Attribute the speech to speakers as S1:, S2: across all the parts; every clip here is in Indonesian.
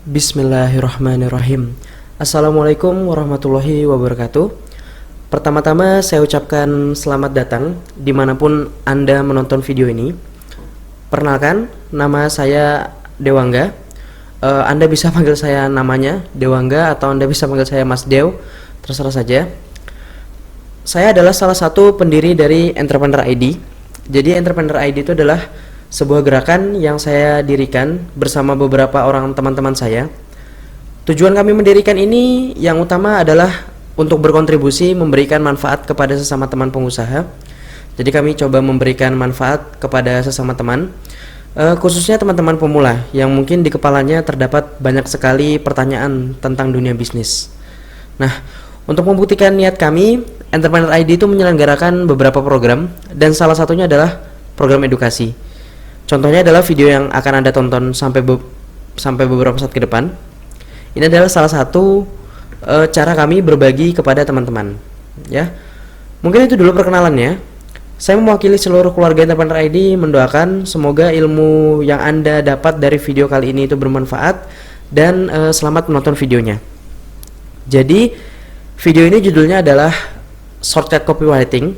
S1: Bismillahirrahmanirrahim. Assalamualaikum warahmatullahi wabarakatuh. Pertama-tama saya ucapkan selamat datang dimanapun Anda menonton video ini. Perkenalkan, nama saya Dewangga. Anda bisa panggil saya namanya Dewangga atau Anda bisa panggil saya Mas Dew, terserah saja. Saya adalah salah satu pendiri dari Entrepreneur ID. Jadi Entrepreneur ID itu adalah sebuah gerakan yang saya dirikan bersama beberapa orang teman-teman saya. Tujuan kami mendirikan ini yang utama adalah untuk berkontribusi memberikan manfaat kepada sesama teman pengusaha. Jadi kami coba memberikan manfaat kepada sesama teman, khususnya teman-teman pemula yang mungkin di kepalanya terdapat banyak sekali pertanyaan tentang dunia bisnis. Nah, untuk membuktikan niat kami, Entrepreneur ID itu menyelenggarakan beberapa program dan salah satunya adalah program edukasi. Contohnya adalah video yang akan Anda tonton sampai beberapa saat ke depan. Ini adalah salah satu cara kami berbagi kepada teman-teman. Ya, mungkin itu dulu perkenalannya. Saya mewakili seluruh keluarga Entrepreneur ID mendoakan semoga ilmu yang Anda dapat dari video kali ini itu bermanfaat dan selamat menonton videonya. Jadi video ini judulnya adalah Shortcut Copywriting.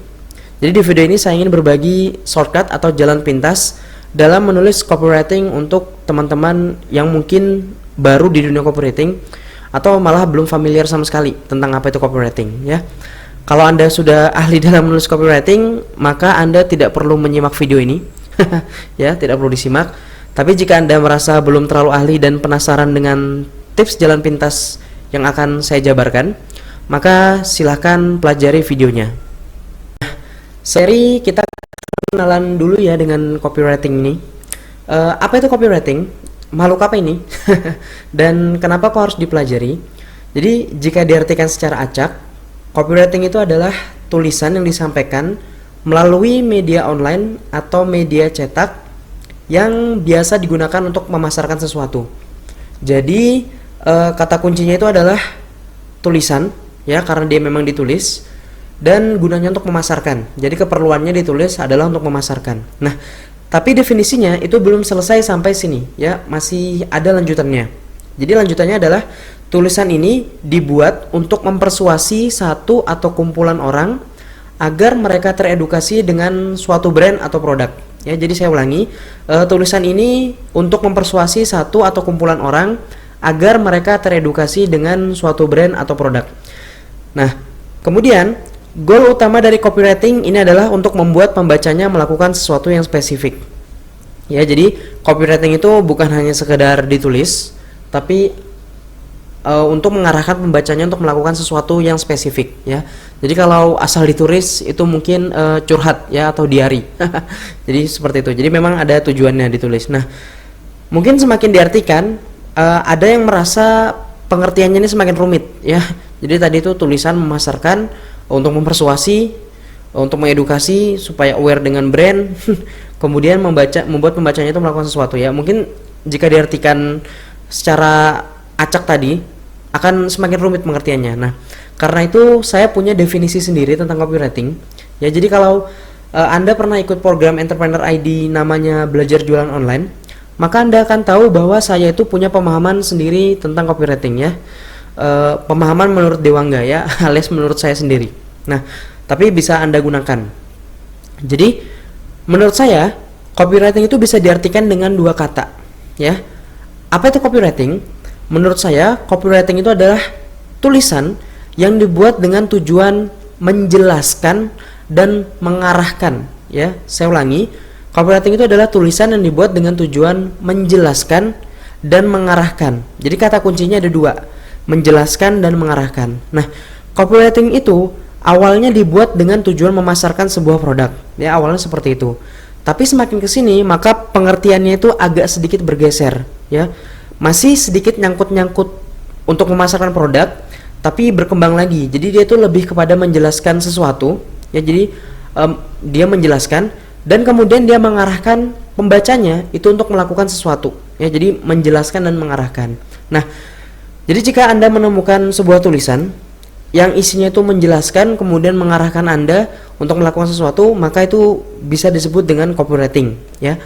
S1: Jadi di video ini saya ingin berbagi shortcut atau jalan pintas dalam menulis copywriting untuk teman-teman yang mungkin baru di dunia copywriting atau malah belum familiar sama sekali tentang apa itu copywriting, ya. Kalau Anda sudah ahli dalam menulis copywriting, maka Anda tidak perlu menyimak video ini. Ya, tidak perlu disimak. Tapi jika Anda merasa belum terlalu ahli dan penasaran dengan tips jalan pintas yang akan saya jabarkan, maka silahkan pelajari videonya. Seri kita kenalan dulu ya dengan copywriting ini. Apa itu copywriting? Makhluk apa ini? Dan kenapa kok harus dipelajari? Jadi jika diartikan secara acak, copywriting itu adalah tulisan yang disampaikan melalui media online atau media cetak yang biasa digunakan untuk memasarkan sesuatu. Jadi kata kuncinya itu adalah tulisan, ya, karena dia memang ditulis dan gunanya untuk memasarkan. Jadi keperluannya ditulis adalah untuk memasarkan. Nah, tapi definisinya itu belum selesai sampai sini, ya, masih ada lanjutannya. Jadi lanjutannya adalah tulisan ini dibuat untuk mempersuasi satu atau kumpulan orang agar mereka teredukasi dengan suatu brand atau produk. Ya, jadi saya ulangi, tulisan ini untuk mempersuasi satu atau kumpulan orang agar mereka teredukasi dengan suatu brand atau produk. Nah, kemudian goal utama dari copywriting ini adalah untuk membuat pembacanya melakukan sesuatu yang spesifik. Ya, jadi copywriting itu bukan hanya sekedar ditulis, tapi untuk mengarahkan pembacanya untuk melakukan sesuatu yang spesifik, ya. Jadi kalau asal ditulis itu mungkin curhat, ya, atau diari. Jadi seperti itu. Jadi memang ada tujuannya ditulis. Nah, mungkin semakin diartikan ada yang merasa pengertiannya ini semakin rumit, ya. Jadi tadi itu tulisan memasarkan untuk mempersuasi, untuk mengedukasi supaya aware dengan brand, kemudian membuat pembacanya itu melakukan sesuatu, ya. Mungkin jika diartikan secara acak tadi akan semakin rumit pengertiannya. Nah, karena itu saya punya definisi sendiri tentang copywriting. Ya, jadi kalau Anda pernah ikut program Entrepreneur ID namanya Belajar Jualan Online, maka Anda akan tahu bahwa saya itu punya pemahaman sendiri tentang copywriting, ya. Pemahaman menurut Dewangga, ya, alias menurut saya sendiri. Nah, tapi bisa Anda gunakan. Jadi menurut saya copywriting itu bisa diartikan dengan dua kata, ya. Apa itu copywriting? Menurut saya copywriting itu adalah tulisan yang dibuat dengan tujuan menjelaskan dan mengarahkan, ya. Saya ulangi, copywriting itu adalah tulisan yang dibuat dengan tujuan menjelaskan dan mengarahkan. Jadi kata kuncinya ada dua, menjelaskan dan mengarahkan. Nah, copywriting itu awalnya dibuat dengan tujuan memasarkan sebuah produk, ya, awalnya seperti itu. Tapi semakin kesini maka pengertiannya itu agak sedikit bergeser, ya. Masih sedikit nyangkut-nyangkut untuk memasarkan produk, tapi berkembang lagi. Jadi dia itu lebih kepada menjelaskan sesuatu, ya. Jadi dia menjelaskan dan kemudian dia mengarahkan pembacanya itu untuk melakukan sesuatu, ya. Jadi menjelaskan dan mengarahkan. Nah, jadi jika Anda menemukan sebuah tulisan yang isinya itu menjelaskan kemudian mengarahkan Anda untuk melakukan sesuatu, maka itu bisa disebut dengan copywriting, ya.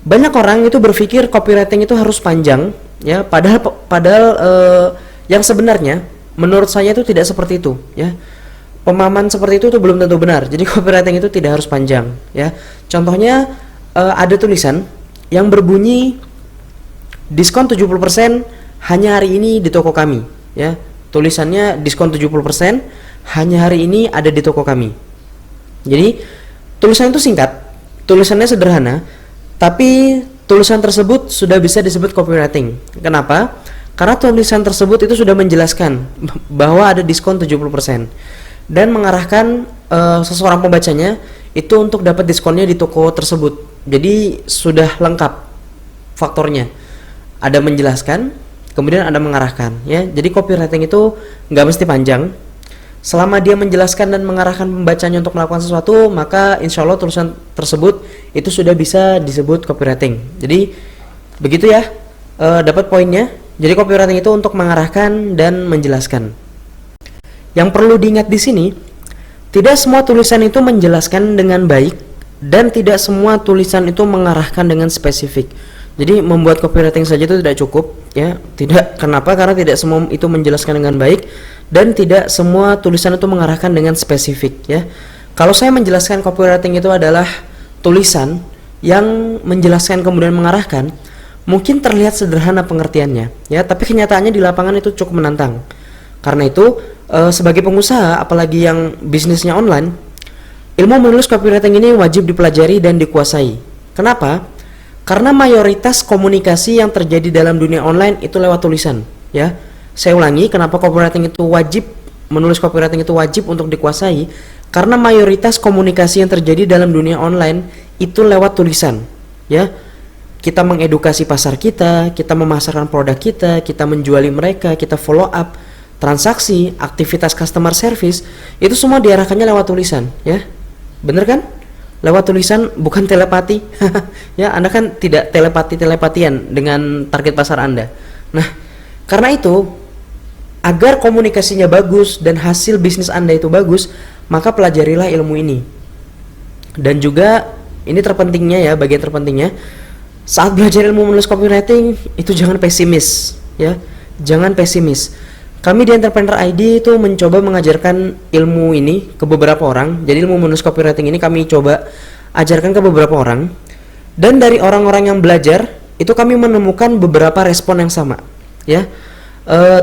S1: Banyak orang itu berpikir copywriting itu harus panjang, ya. Padahal yang sebenarnya menurut saya itu tidak seperti itu, ya. Pemahaman seperti itu tuh belum tentu benar. Jadi copywriting itu tidak harus panjang, ya. Contohnya ada tulisan yang berbunyi diskon 70% hanya hari ini di toko kami, ya. Tulisannya diskon 70% hanya hari ini ada di toko kami. Jadi tulisan itu singkat, tulisannya sederhana, tapi tulisan tersebut sudah bisa disebut copywriting. Kenapa? Karena tulisan tersebut itu sudah menjelaskan bahwa ada diskon 70% dan mengarahkan seseorang pembacanya itu untuk dapat diskonnya di toko tersebut. Jadi sudah lengkap faktornya. Ada menjelaskan, kemudian ada mengarahkan, ya. Jadi copywriting itu nggak mesti panjang. Selama dia menjelaskan dan mengarahkan pembacanya untuk melakukan sesuatu, maka insya Allah tulisan tersebut itu sudah bisa disebut copywriting. Jadi begitu ya, dapat poinnya. Jadi copywriting itu untuk mengarahkan dan menjelaskan. Yang perlu diingat di sini, tidak semua tulisan itu menjelaskan dengan baik dan tidak semua tulisan itu mengarahkan dengan spesifik. Jadi membuat copywriting saja itu tidak cukup, ya. Tidak, kenapa? Karena tidak semua itu menjelaskan dengan baik dan tidak semua tulisan itu mengarahkan dengan spesifik, ya. Kalau saya menjelaskan copywriting itu adalah tulisan yang menjelaskan kemudian mengarahkan, mungkin terlihat sederhana pengertiannya, ya, tapi kenyataannya di lapangan itu cukup menantang. Karena itu sebagai pengusaha, apalagi yang bisnisnya online, ilmu menulis copywriting ini wajib dipelajari dan dikuasai. Kenapa? Karena mayoritas komunikasi yang terjadi dalam dunia online itu lewat tulisan, ya. Saya ulangi, kenapa copywriting itu wajib, menulis copywriting itu wajib untuk dikuasai? Karena mayoritas komunikasi yang terjadi dalam dunia online itu lewat tulisan, ya. Kita mengedukasi pasar kita memasarkan produk kita menjuali mereka, kita follow up transaksi, aktivitas customer service, itu semua diarahkannya lewat tulisan, ya. Bener kan? Lewat tulisan, bukan telepati. Ya, Anda kan tidak telepatian dengan target pasar Anda. Nah, karena itu, agar komunikasinya bagus dan hasil bisnis Anda itu bagus, maka pelajarilah ilmu ini. Dan juga ini terpentingnya, ya, bagian terpentingnya, saat belajar ilmu menulis copywriting itu jangan pesimis, ya. Jangan pesimis. Kami di Entrepreneur ID itu mencoba mengajarkan ilmu ini ke beberapa orang. Jadi ilmu menulis copywriting ini kami coba ajarkan ke beberapa orang. Dan dari orang-orang yang belajar itu kami menemukan beberapa respon yang sama, ya.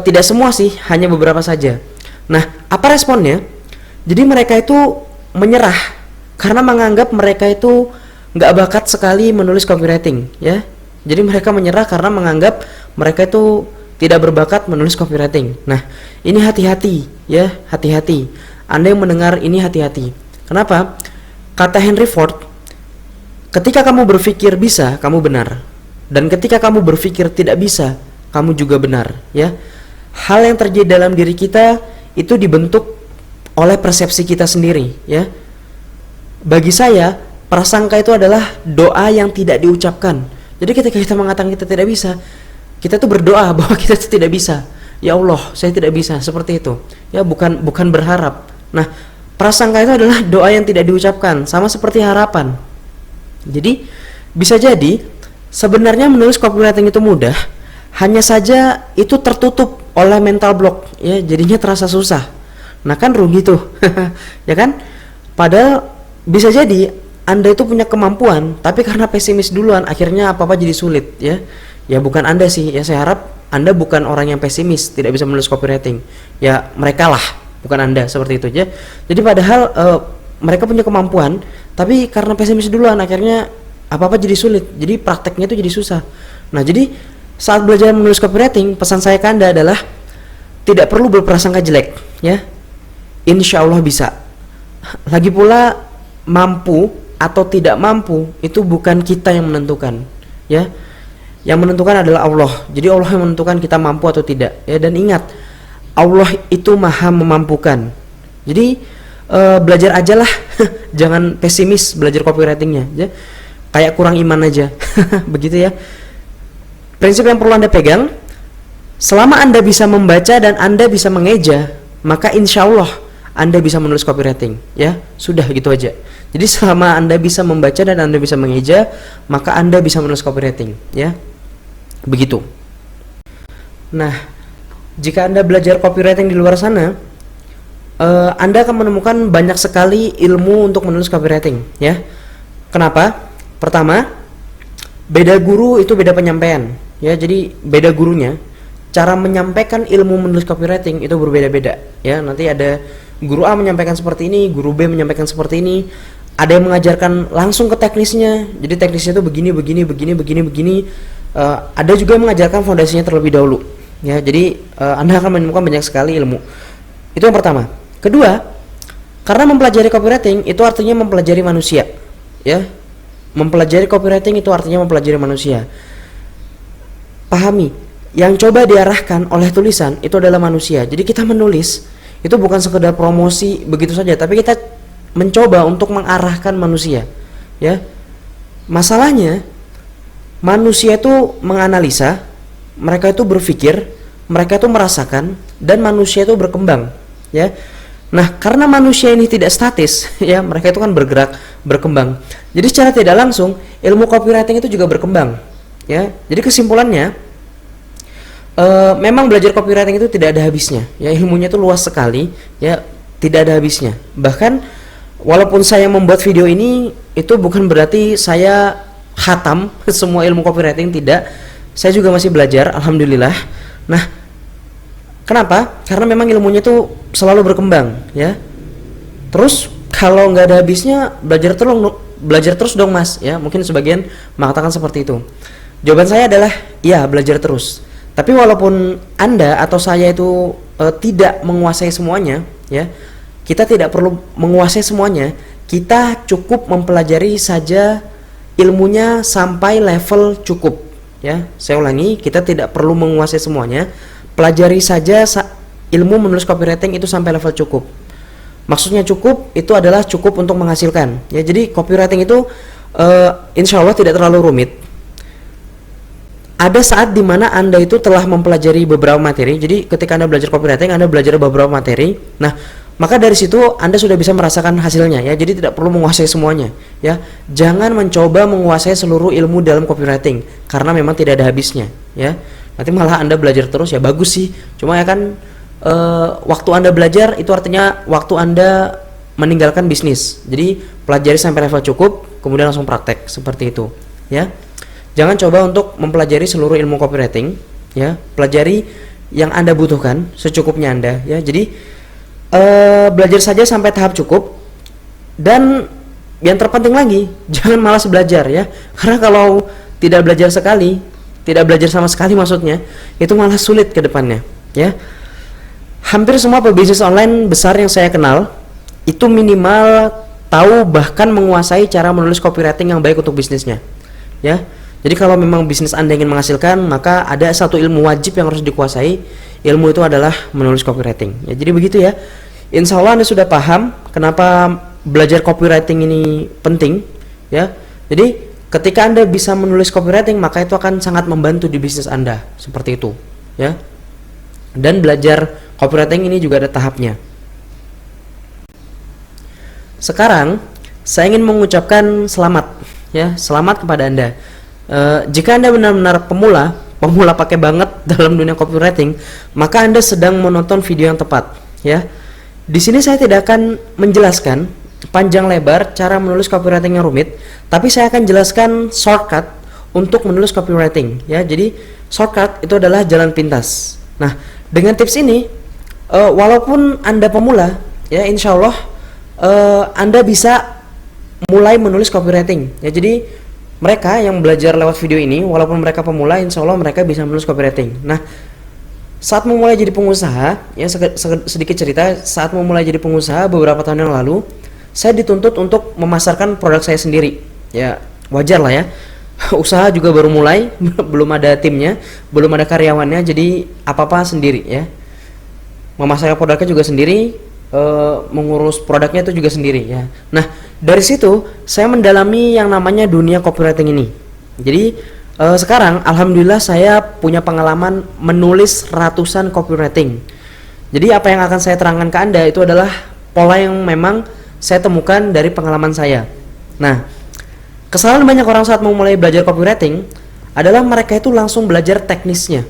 S1: Tidak semua sih, hanya beberapa saja. Nah, apa responnya? Jadi mereka itu menyerah karena menganggap mereka itu nggak bakat sekali menulis copywriting, ya. Jadi mereka menyerah karena menganggap mereka itu tidak berbakat menulis copywriting. Nah, ini hati-hati, ya, hati-hati. Anda yang mendengar ini hati-hati. Kenapa? Kata Henry Ford, ketika kamu berpikir bisa, kamu benar. Dan ketika kamu berpikir tidak bisa, kamu juga benar, ya. Hal yang terjadi dalam diri kita itu dibentuk oleh persepsi kita sendiri, ya. Bagi saya, prasangka itu adalah doa yang tidak diucapkan. Jadi ketika kita mengatakan kita tidak bisa, kita tuh berdoa bahwa kita tuh tidak bisa. Ya Allah, saya tidak bisa, seperti itu. Ya, bukan berharap. Nah, prasangka itu adalah doa yang tidak diucapkan, sama seperti harapan. Jadi, bisa jadi sebenarnya menulis copywriting itu mudah, hanya saja itu tertutup oleh mental block, ya, jadinya terasa susah. Nah, kan rugi tuh. Ya kan? Padahal bisa jadi Anda itu punya kemampuan, tapi karena pesimis duluan akhirnya apa-apa jadi sulit, ya. Ya bukan Anda sih, ya saya harap Anda bukan orang yang pesimis, tidak bisa menulis copywriting. Ya mereka lah, bukan Anda, seperti itu aja. Jadi padahal mereka punya kemampuan, tapi karena pesimis duluan akhirnya apa-apa jadi sulit. Jadi prakteknya itu jadi susah. Nah, jadi saat belajar menulis copywriting, pesan saya ke Anda adalah tidak perlu berprasangka jelek, ya. Insya Allah bisa. Lagi pula mampu atau tidak mampu itu bukan kita yang menentukan, ya. Yang menentukan adalah Allah. Jadi Allah yang menentukan kita mampu atau tidak, ya. Dan ingat, Allah itu maha memampukan. Jadi belajar aja lah. Jangan pesimis belajar copywritingnya, ya. Kayak kurang iman aja. Begitu, ya. Prinsip yang perlu Anda pegang, selama Anda bisa membaca dan Anda bisa mengeja, maka insya Allah Anda bisa menulis copywriting, ya. Sudah, gitu aja. Jadi selama Anda bisa membaca dan Anda bisa mengeja, maka Anda bisa menulis copywriting, ya. Begitu. Nah, jika Anda belajar copywriting di luar sana, Anda akan menemukan banyak sekali ilmu untuk menulis copywriting, ya. Kenapa? Pertama, beda guru itu beda penyampaian, ya. Jadi beda gurunya, cara menyampaikan ilmu menulis copywriting itu berbeda-beda, ya. Nanti ada guru A menyampaikan seperti ini, guru B menyampaikan seperti ini. Ada yang mengajarkan langsung ke teknisnya, jadi teknisnya itu begini. Ada juga yang mengajarkan fondasinya terlebih dahulu, ya. Jadi Anda akan menemukan banyak sekali ilmu. Itu yang pertama. Kedua, karena mempelajari copywriting itu artinya mempelajari manusia, ya. Mempelajari copywriting itu artinya mempelajari manusia. Pahami, yang coba diarahkan oleh tulisan itu adalah manusia. Jadi kita menulis itu bukan sekedar promosi begitu saja, tapi kita mencoba untuk mengarahkan manusia, ya. Masalahnya manusia itu menganalisa, mereka itu berpikir, mereka itu merasakan, dan manusia itu berkembang, ya. Nah, karena manusia ini tidak statis, ya, mereka itu kan bergerak, berkembang. Jadi secara tidak langsung ilmu copywriting itu juga berkembang, ya. Jadi kesimpulannya, memang belajar copywriting itu tidak ada habisnya, ya. Ilmunya itu luas sekali, ya, tidak ada habisnya. Bahkan walaupun saya membuat video ini, itu bukan berarti saya khatam semua ilmu copywriting, tidak. Saya juga masih belajar, alhamdulillah. Nah, kenapa? Karena memang ilmunya itu selalu berkembang, ya. Terus kalau nggak ada habisnya, belajar terus dong, Mas, ya. Mungkin sebagian mengatakan seperti itu. Jawaban saya adalah ya, belajar terus. Tapi walaupun Anda atau saya itu tidak menguasai semuanya, ya, kita tidak perlu menguasai semuanya. Kita cukup mempelajari saja ilmunya sampai level cukup, ya. Saya ulangi, kita tidak perlu menguasai semuanya. Pelajari saja ilmu menulis copywriting itu sampai level cukup. Maksudnya cukup itu adalah cukup untuk menghasilkan, ya. Jadi copywriting itu insya Allah tidak terlalu rumit. Ada saat dimana Anda itu telah mempelajari beberapa materi. Jadi ketika Anda belajar copywriting, Anda belajar beberapa materi. Nah, maka dari situ Anda sudah bisa merasakan hasilnya, ya. Jadi tidak perlu menguasai semuanya, ya. Jangan mencoba menguasai seluruh ilmu dalam copywriting karena memang tidak ada habisnya, ya. Nanti malah Anda belajar terus, ya bagus sih. Cuma ya kan waktu Anda belajar itu artinya waktu Anda meninggalkan bisnis. Jadi pelajari sampai level cukup, kemudian langsung praktek seperti itu, ya. Jangan coba untuk mempelajari seluruh ilmu copywriting, ya. Pelajari yang Anda butuhkan secukupnya Anda, ya. Jadi belajar saja sampai tahap cukup. Dan yang terpenting lagi, jangan malas belajar, ya. Karena kalau tidak belajar sama sekali maksudnya, itu malah sulit ke depannya, ya. Hampir semua pebisnis online besar yang saya kenal itu minimal tahu bahkan menguasai cara menulis copywriting yang baik untuk bisnisnya, ya. Jadi kalau memang bisnis Anda ingin menghasilkan, maka ada satu ilmu wajib yang harus dikuasai. Ilmu itu adalah menulis copywriting, ya. Jadi begitu, ya. Insya Allah Anda sudah paham kenapa belajar copywriting ini penting, ya. Jadi ketika Anda bisa menulis copywriting, maka itu akan sangat membantu di bisnis Anda, seperti itu, ya. Dan belajar copywriting ini juga ada tahapnya. Sekarang saya ingin mengucapkan selamat, ya, selamat kepada Anda. Jika Anda benar-benar pemula pakai banget dalam dunia copywriting, maka Anda sedang menonton video yang tepat, ya. Di sini saya tidak akan menjelaskan panjang lebar cara menulis copywriting yang rumit, tapi saya akan jelaskan shortcut untuk menulis copywriting, ya. Jadi shortcut itu adalah jalan pintas. Nah, dengan tips ini, walaupun Anda pemula, ya, insya Allah Anda bisa mulai menulis copywriting, ya. Jadi mereka yang belajar lewat video ini, walaupun mereka pemula, insya Allah mereka bisa menulis copywriting. Nah, saat memulai jadi pengusaha, ya, sedikit cerita, saat memulai jadi pengusaha beberapa tahun yang lalu, saya dituntut untuk memasarkan produk saya sendiri, ya. Wajar lah, ya. Usaha juga baru mulai, belum ada timnya, belum ada karyawannya, jadi apa-apa sendiri, ya. Memasarkan produknya juga sendiri, mengurus produknya itu juga sendiri, ya. Nah, dari situ saya mendalami yang namanya dunia copywriting ini. Jadi sekarang alhamdulillah saya punya pengalaman menulis ratusan copywriting. Jadi apa yang akan saya terangkan ke Anda itu adalah pola yang memang saya temukan dari pengalaman saya. Nah, kesalahan banyak orang saat memulai belajar copywriting adalah mereka itu langsung belajar teknisnya,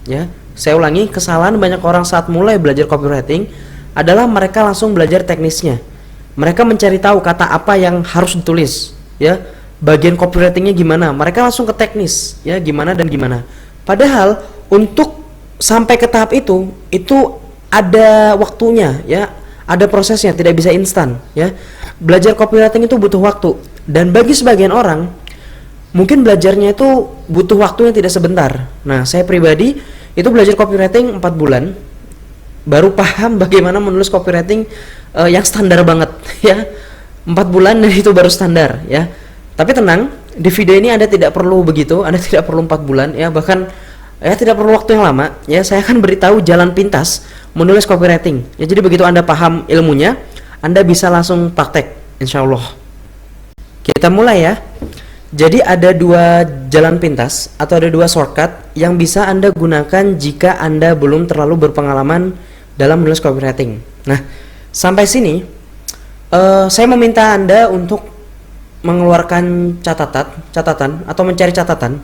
S1: ya. Saya ulangi, kesalahan banyak orang saat mulai belajar copywriting adalah mereka langsung belajar teknisnya. Mereka mencari tahu kata apa yang harus ditulis, ya. Bagian copywritingnya gimana? Mereka langsung ke teknis, ya, gimana dan gimana. Padahal untuk sampai ke tahap itu ada waktunya, ya. Ada prosesnya, tidak bisa instan, ya. Belajar copywriting itu butuh waktu, dan bagi sebagian orang mungkin belajarnya itu butuh waktu yang tidak sebentar. Nah, saya pribadi itu belajar copywriting 4 bulan baru paham bagaimana menulis copywriting yang standar banget, ya. 4 bulan dan itu baru standar, ya. Tapi tenang, di video ini Anda tidak perlu begitu, Anda tidak perlu 4 bulan, ya, bahkan ya tidak perlu waktu yang lama, ya. Saya akan beritahu jalan pintas menulis copywriting, ya. Jadi begitu Anda paham ilmunya, Anda bisa langsung praktek, insya Allah. Kita mulai, ya. Jadi ada 2 jalan pintas atau ada 2 shortcut yang bisa Anda gunakan jika Anda belum terlalu berpengalaman dalam menulis copywriting. Nah, sampai sini saya meminta Anda untuk mengeluarkan catatan atau mencari catatan.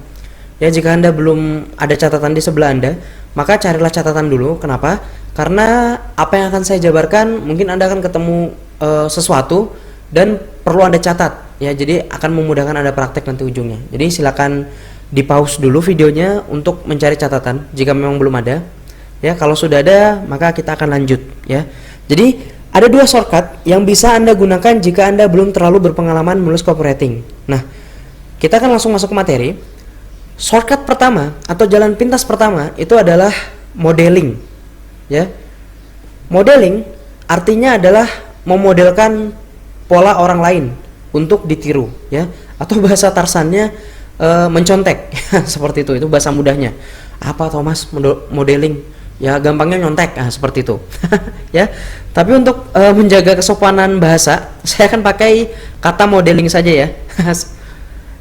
S1: Ya, jika Anda belum ada catatan di sebelah Anda, maka carilah catatan dulu. Kenapa? Karena apa yang akan saya jabarkan mungkin Anda akan ketemu sesuatu dan perlu Anda catat, ya. Jadi akan memudahkan Anda praktek nanti ujungnya. Jadi silakan di pause dulu videonya untuk mencari catatan jika memang belum ada. Ya, kalau sudah ada maka kita akan lanjut, ya. Jadi ada 2 shortcut yang bisa Anda gunakan jika Anda belum terlalu berpengalaman menulis copywriting. Nah, kita akan langsung masuk ke materi. Shortcut pertama atau jalan pintas pertama itu adalah modeling, ya. Modeling artinya adalah memodelkan pola orang lain untuk ditiru, ya. Atau bahasa Tarsannya mencontek, seperti itu bahasa mudahnya. Apa Thomas modeling? Ya, gampangnya nyontek, seperti itu. Ya. Tapi untuk menjaga kesopanan bahasa, saya akan pakai kata modeling saja, ya.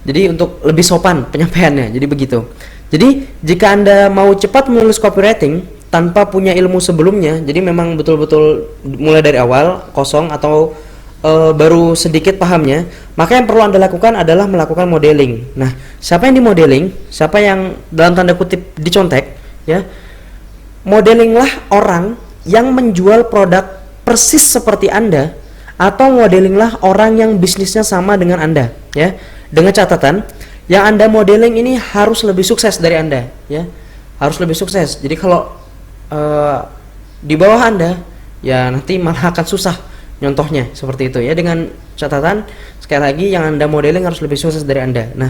S1: Jadi untuk lebih sopan penyampaiannya, jadi begitu. Jadi jika Anda mau cepat menulis copywriting tanpa punya ilmu sebelumnya, jadi memang betul-betul mulai dari awal kosong atau baru sedikit pahamnya, maka yang perlu Anda lakukan adalah melakukan modeling. Nah, siapa yang dimodeling? Siapa yang dalam tanda kutip dicontek, ya? Modelinglah orang yang menjual produk persis seperti Anda, atau modelinglah orang yang bisnisnya sama dengan Anda, ya. Dengan catatan, yang Anda modeling ini harus lebih sukses dari Anda, ya. Harus lebih sukses. Jadi kalau di bawah Anda, ya nanti malah akan susah nyontohnya, seperti itu, ya. Dengan catatan, sekali lagi, yang Anda modeling harus lebih sukses dari Anda. Nah,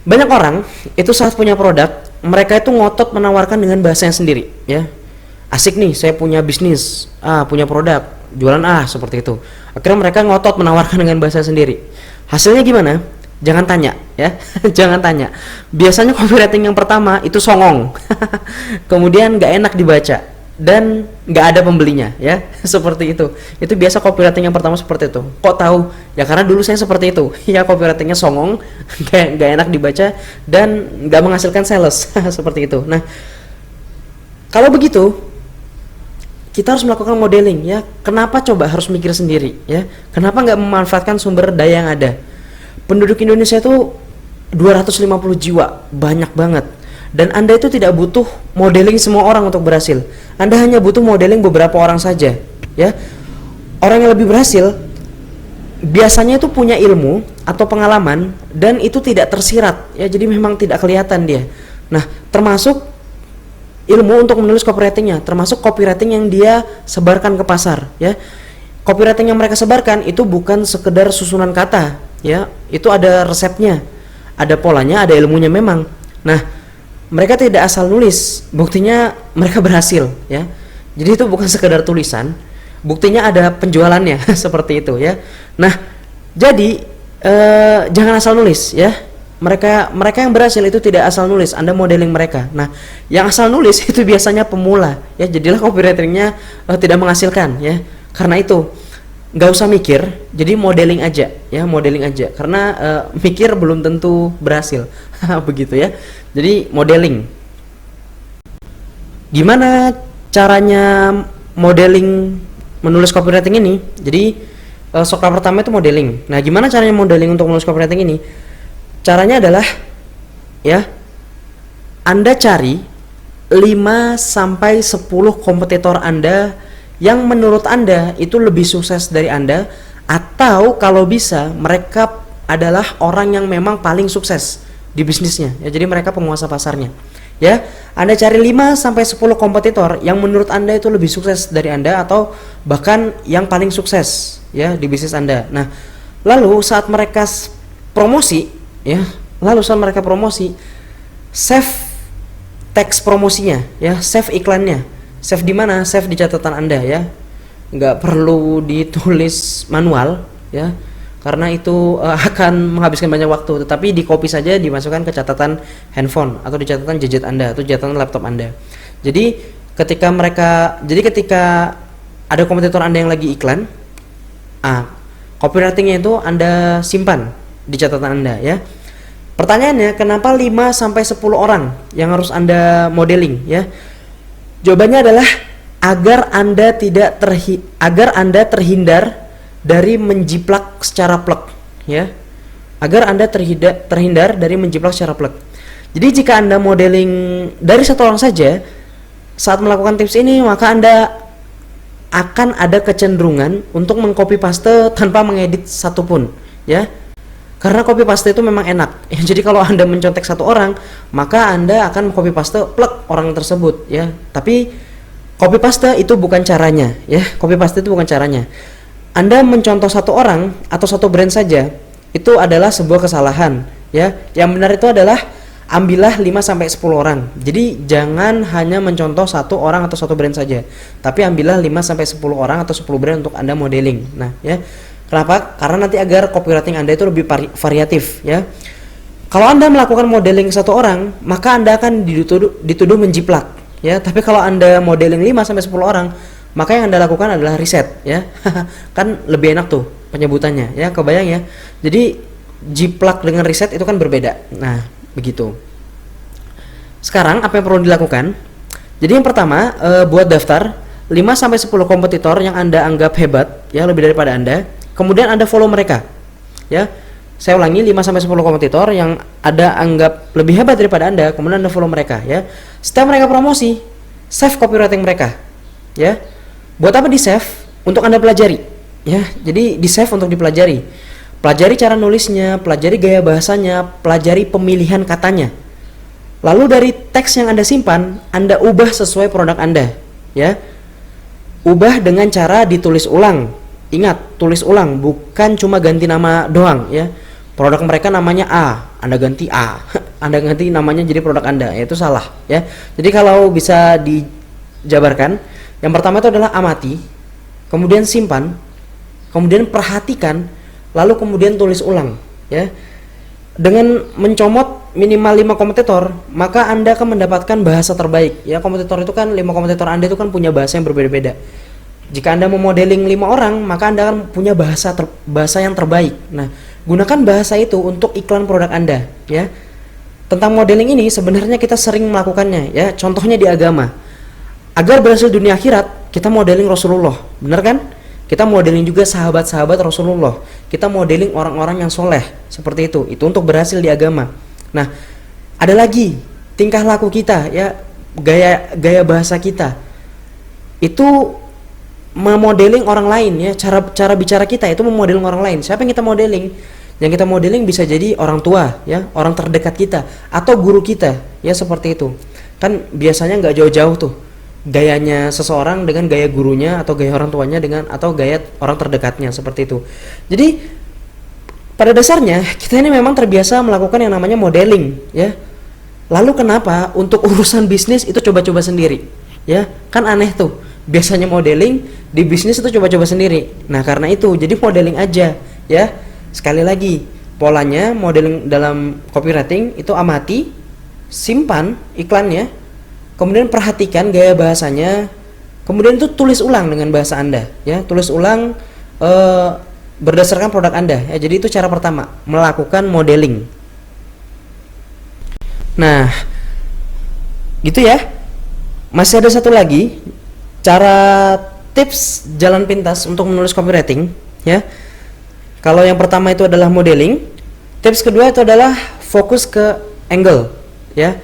S1: banyak orang itu saat punya produk, mereka itu ngotot menawarkan dengan bahasanya sendiri, ya. Asik nih, saya punya bisnis, punya produk, jualan seperti itu. Akhirnya mereka ngotot menawarkan dengan bahasa sendiri. Hasilnya gimana? Jangan tanya, ya. Jangan tanya. Biasanya copywriting yang pertama itu songong. Kemudian nggak enak dibaca dan nggak ada pembelinya, ya. Seperti itu. Itu biasa copywriting yang pertama seperti itu. Kok tahu? Ya karena dulu saya seperti itu. Ya, copywritingnya songong, nggak enak dibaca dan nggak menghasilkan sales. Seperti itu. Nah, kalau begitu kita harus melakukan modeling, ya. Kenapa coba harus mikir sendiri, ya? Kenapa nggak memanfaatkan sumber daya yang ada? Penduduk Indonesia itu 250 jiwa, banyak banget. Dan Anda itu tidak butuh modeling semua orang untuk berhasil. Anda hanya butuh modeling beberapa orang saja, ya. Orang yang lebih berhasil biasanya itu punya ilmu atau pengalaman dan itu tidak tersirat, ya. Jadi memang tidak kelihatan dia. Nah, termasuk ilmu untuk menulis copywritingnya, termasuk copywriting yang dia sebarkan ke pasar, ya. Copywriting yang mereka sebarkan itu bukan sekedar susunan kata, ya. Itu ada resepnya, ada polanya, ada ilmunya memang. Nah, mereka tidak asal nulis, buktinya mereka berhasil, ya. Jadi itu bukan sekedar tulisan, buktinya ada penjualannya. Seperti itu, ya. Nah, jadi jangan asal nulis, ya. Mereka yang berhasil itu tidak asal nulis, Anda modeling mereka. Nah, yang asal nulis itu biasanya pemula, ya. Jadilah copywritingnya tidak menghasilkan, ya. Karena itu nggak usah mikir, jadi modeling aja, ya. Modeling aja, karena mikir belum tentu berhasil. Begitu, ya. Jadi modeling. Gimana caranya modeling menulis copywriting ini? Jadi shortcut pertama itu modeling. Nah, gimana caranya modeling untuk menulis copywriting ini? Caranya adalah, ya, Anda cari 5 sampai 10 kompetitor Anda yang menurut Anda itu lebih sukses dari Anda, atau kalau bisa mereka adalah orang yang memang paling sukses di bisnisnya ya, jadi mereka penguasa pasarnya ya. Anda cari 5 sampai 10 kompetitor yang menurut Anda itu lebih sukses dari Anda atau bahkan yang paling sukses ya di bisnis Anda. Nah, lalu saat mereka promosi ya, save teks promosinya ya, save iklannya. Save di mana? Save di catatan Anda ya. Nggak perlu ditulis manual ya, karena itu akan menghabiskan banyak waktu, tetapi di copy saja, dimasukkan ke catatan handphone atau di catatan gadget Anda atau catatan laptop Anda. Jadi ketika ada kompetitor Anda yang lagi iklan, copywritingnya itu Anda simpan di catatan Anda ya. Pertanyaannya, kenapa 5 sampai 10 orang yang harus Anda modeling ya? Jawabannya adalah agar Anda terhindar dari menjiplak secara plek ya. Agar Anda terhindar dari menjiplak secara plek. Jadi jika Anda modeling dari satu orang saja saat melakukan tips ini, maka Anda akan ada kecenderungan untuk mengcopy paste tanpa mengedit satupun ya. Karena copy paste itu memang enak ya, jadi kalau Anda mencontek satu orang, maka Anda akan copy paste plek orang tersebut ya. Tapi copy paste itu bukan caranya ya. Copy paste itu bukan caranya. Anda mencontoh satu orang atau satu brand saja itu adalah sebuah kesalahan ya. Yang benar itu adalah ambillah 5 sampai 10 orang. Jadi jangan hanya mencontoh satu orang atau satu brand saja, tapi ambillah 5 sampai 10 orang atau 10 brand untuk Anda modeling. Nah, ya. Kenapa? Karena nanti agar copywriting Anda itu lebih variatif ya. Kalau Anda melakukan modeling satu orang, maka Anda akan dituduh menjiplak ya. Tapi kalau Anda modeling 5 sampai 10 orang, maka yang Anda lakukan adalah riset ya. Kan lebih enak tuh penyebutannya ya, kebayang ya. Jadi jiplak dengan riset itu kan berbeda. Nah, begitu. Sekarang apa yang perlu dilakukan? Jadi yang pertama, buat daftar 5 sampai 10 kompetitor yang Anda anggap hebat ya, lebih daripada Anda. Kemudian Anda follow mereka ya. Saya ulangi, 5 sampai 10 kompetitor yang Anda anggap lebih hebat daripada Anda, kemudian Anda follow mereka ya. Setiap mereka promosi, save copywriting mereka ya. Buat apa di save? Untuk Anda pelajari ya. Jadi di save untuk dipelajari. Pelajari cara nulisnya, pelajari gaya bahasanya, pelajari pemilihan katanya. Lalu dari teks yang Anda simpan, Anda ubah sesuai produk Anda ya. Ubah dengan cara ditulis ulang. Ingat, tulis ulang, bukan cuma ganti nama doang ya. Produk mereka namanya A, Anda ganti A. Anda ganti namanya jadi produk Anda, itu salah ya. Jadi kalau bisa dijabarkan, yang pertama itu adalah amati, kemudian simpan, kemudian perhatikan, lalu kemudian tulis ulang ya. Dengan mencomot minimal 5 kompetitor, maka Anda akan mendapatkan bahasa terbaik ya. Kompetitor itu kan 5 kompetitor Anda itu kan punya bahasa yang berbeda-beda. Jika Anda mau modeling 5 orang, maka Anda akan punya bahasa yang terbaik. Nah, gunakan bahasa itu untuk iklan produk Anda ya. Tentang modeling ini sebenarnya kita sering melakukannya ya. Contohnya di agama. Agar berhasil dunia akhirat, kita modeling Rasulullah, benar kan? Kita modeling juga sahabat-sahabat Rasulullah. Kita modeling orang-orang yang soleh, seperti itu. Itu untuk berhasil di agama. Nah, ada lagi tingkah laku kita ya, gaya bahasa kita. Itu memodeling orang lain ya, cara bicara kita itu memodeling orang lain. Siapa yang kita modeling? Yang kita modeling bisa jadi orang tua ya, orang terdekat kita atau guru kita ya, seperti itu. Kan biasanya nggak jauh-jauh tuh gayanya seseorang dengan gaya gurunya atau gaya orang tuanya dengan atau gaya orang terdekatnya, seperti itu. Jadi pada dasarnya kita ini memang terbiasa melakukan yang namanya modeling ya. Lalu kenapa untuk urusan bisnis itu coba-coba sendiri ya? Kan aneh tuh. Biasanya modeling, di bisnis itu coba-coba sendiri. Nah, karena itu jadi modeling aja ya. Sekali lagi, polanya modeling dalam copywriting itu amati, simpan iklannya, kemudian perhatikan gaya bahasanya, kemudian itu tulis ulang dengan bahasa Anda ya. Tulis ulang berdasarkan produk Anda ya. Jadi itu cara pertama, melakukan modeling. Nah, gitu ya. Masih ada satu lagi cara tips jalan pintas untuk menulis copywriting ya. Kalau yang pertama itu adalah modeling, tips kedua itu adalah fokus ke angle ya.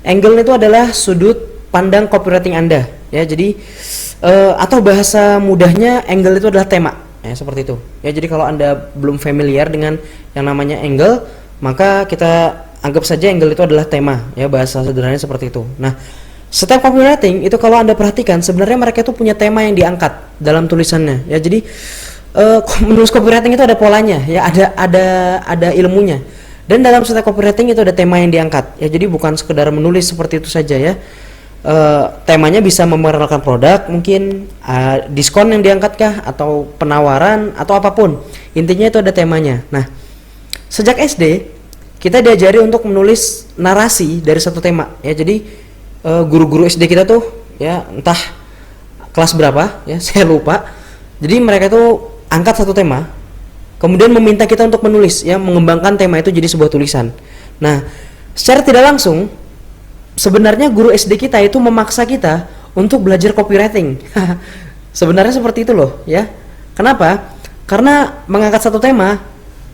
S1: Angle itu adalah sudut pandang copywriting Anda ya. Jadi atau bahasa mudahnya angle itu adalah tema ya, seperti itu ya. Jadi kalau Anda belum familiar dengan yang namanya angle, maka kita anggap saja angle itu adalah tema ya, bahasa sederhananya seperti itu. Nah, setiap copywriting itu kalau Anda perhatikan sebenarnya mereka itu punya tema yang diangkat dalam tulisannya ya. Jadi menulis copywriting itu ada polanya ya, ada ilmunya. Dan dalam setiap copywriting itu ada tema yang diangkat ya. Jadi bukan sekedar menulis seperti itu saja ya. Temanya bisa memperkenalkan produk, mungkin diskon yang diangkatkah, atau penawaran, atau apapun. Intinya itu ada temanya. Nah, sejak SD kita diajari untuk menulis narasi dari satu tema ya. Jadi guru-guru SD kita tuh ya, entah kelas berapa ya, saya lupa. Jadi mereka tuh angkat satu tema, kemudian meminta kita untuk menulis ya, mengembangkan tema itu jadi sebuah tulisan. Nah, secara tidak langsung sebenarnya guru SD kita itu memaksa kita untuk belajar copywriting. Sebenarnya seperti itu loh ya. Kenapa? Karena mengangkat satu tema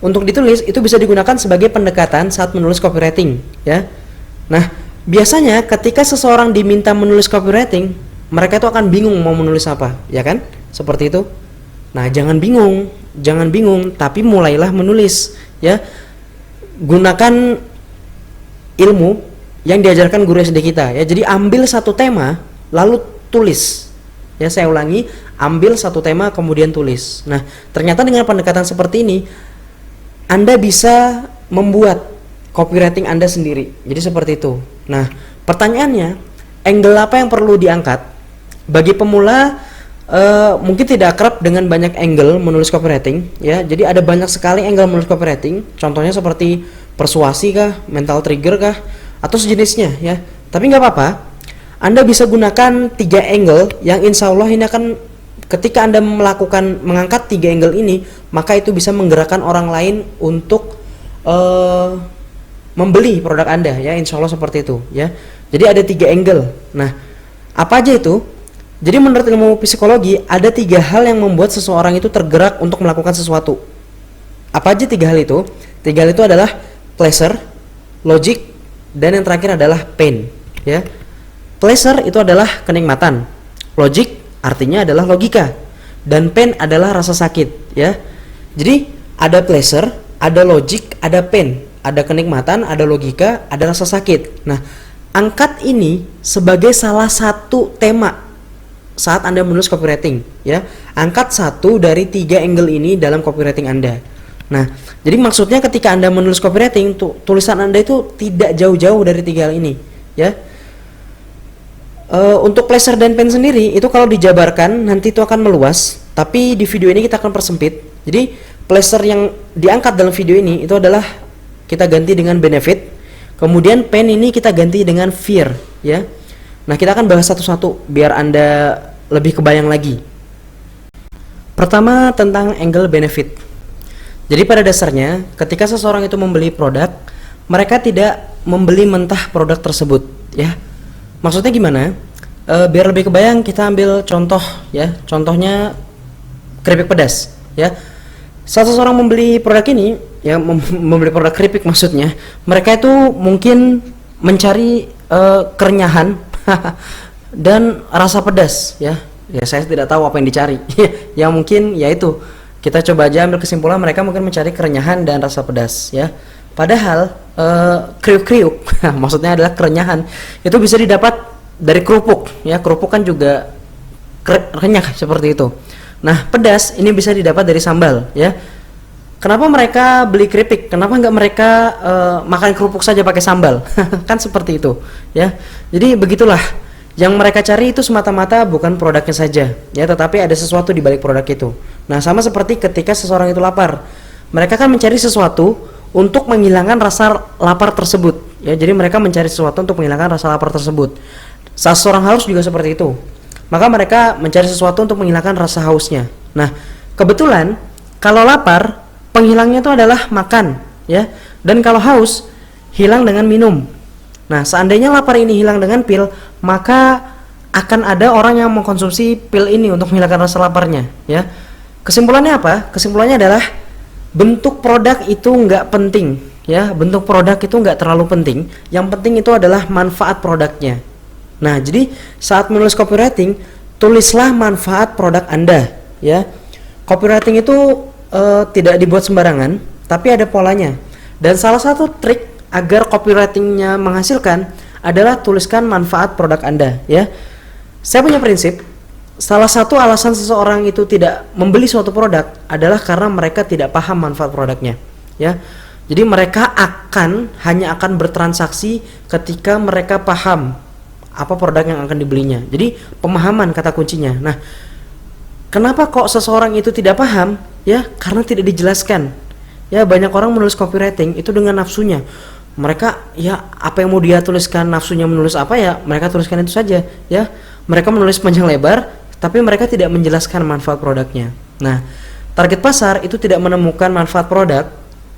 S1: untuk ditulis itu bisa digunakan sebagai pendekatan saat menulis copywriting ya. Nah, biasanya ketika seseorang diminta menulis copywriting, mereka itu akan bingung mau menulis apa, ya kan? Seperti itu. Nah, jangan bingung, tapi mulailah menulis ya. Gunakan ilmu yang diajarkan guru SD kita ya. Jadi ambil satu tema lalu tulis ya. Saya ulangi, ambil satu tema kemudian tulis. Nah, ternyata dengan pendekatan seperti ini Anda bisa membuat copywriting Anda sendiri. Jadi seperti itu. Nah, pertanyaannya, angle apa yang perlu diangkat? Bagi pemula mungkin tidak akrab dengan banyak angle menulis copywriting ya. Jadi ada banyak sekali angle menulis copywriting. Contohnya seperti persuasi kah, mental trigger kah, atau sejenisnya ya. Tapi nggak apa-apa, Anda bisa gunakan 3 angle yang insya Allah ini akan, ketika Anda mengangkat 3 angle ini, maka itu bisa menggerakkan orang lain untuk membeli produk Anda ya, insya Allah seperti itu ya. Jadi ada 3 angle. Nah, apa aja itu? Jadi menurut ilmu psikologi ada 3 hal yang membuat seseorang itu tergerak untuk melakukan sesuatu. Apa aja 3 hal itu? 3 hal itu adalah pleasure, logic, dan yang terakhir adalah pain ya. Pleasure itu adalah kenikmatan, logic artinya adalah logika, dan pain adalah rasa sakit ya. Jadi ada pleasure, ada logic, ada pain, ada kenikmatan, ada logika, ada rasa sakit. Nah, angkat ini sebagai salah satu tema saat Anda menulis copywriting ya. Angkat satu dari 3 angle ini dalam copywriting Anda. Nah, jadi maksudnya ketika Anda menulis copywriting, tulisan Anda itu tidak jauh-jauh dari 3 hal ini ya. Untuk pleasure dan pain sendiri itu kalau dijabarkan nanti itu akan meluas, tapi di video ini kita akan persempit. Jadi pleasure yang diangkat dalam video ini itu adalah kita ganti dengan benefit, kemudian pain ini kita ganti dengan fear ya. Nah, kita akan bahas satu-satu biar Anda lebih kebayang lagi. Pertama, tentang angle benefit. Jadi pada dasarnya ketika seseorang itu membeli produk, mereka tidak membeli mentah produk tersebut ya. Maksudnya gimana? Biar lebih kebayang, kita ambil contoh ya. Contohnya keripik pedas ya. Saat seseorang membeli produk ini ya, membeli produk keripik maksudnya, mereka itu mungkin mencari kerenyahan dan rasa pedas ya. Ya, saya tidak tahu apa yang dicari. Ya mungkin yaitu kita coba aja ambil kesimpulan, mereka mungkin mencari kerenyahan dan rasa pedas ya. Padahal kriuk-kriuk maksudnya adalah kerenyahan, itu bisa didapat dari kerupuk ya. Kerupuk kan juga renyah seperti itu. Nah, pedas ini bisa didapat dari sambal ya. Kenapa mereka beli keripik? Kenapa nggak mereka makan kerupuk saja pakai sambal? Kan seperti itu ya. Jadi begitulah, yang mereka cari itu semata-mata bukan produknya saja ya, tetapi ada sesuatu di balik produk itu. Nah, sama seperti ketika seseorang itu lapar, mereka kan mencari sesuatu untuk menghilangkan rasa lapar tersebut ya. Jadi mereka mencari sesuatu untuk menghilangkan rasa lapar tersebut. Saat seorang haus juga seperti itu, maka mereka mencari sesuatu untuk menghilangkan rasa hausnya. Nah, kebetulan kalau lapar, penghilangnya itu adalah makan ya, dan kalau haus hilang dengan minum. Nah, seandainya lapar ini hilang dengan pil, maka akan ada orang yang mengkonsumsi pil ini untuk menghilangkan rasa laparnya ya. Kesimpulannya apa? Kesimpulannya adalah bentuk produk itu nggak penting ya. Bentuk produk itu nggak terlalu penting. Yang penting itu adalah manfaat produknya. Nah, jadi saat menulis copywriting, tulislah manfaat produk Anda, ya. Copywriting itu tidak dibuat sembarangan, tapi ada polanya. Dan salah satu trik agar copywritingnya menghasilkan adalah tuliskan manfaat produk Anda, ya. Saya punya prinsip, salah satu alasan seseorang itu tidak membeli suatu produk adalah karena mereka tidak paham manfaat produknya, ya. Jadi mereka hanya akan bertransaksi ketika mereka paham apa produk yang akan dibelinya. Jadi pemahaman kata kuncinya. Nah, kenapa kok seseorang itu tidak paham? Ya, karena tidak dijelaskan. Ya, banyak orang menulis copywriting itu dengan nafsunya. Mereka, ya, apa yang mau dia tuliskan, nafsunya menulis apa, ya mereka tuliskan itu saja, ya. Mereka menulis panjang lebar, tapi mereka tidak menjelaskan manfaat produknya. Nah, target pasar itu tidak menemukan manfaat produk,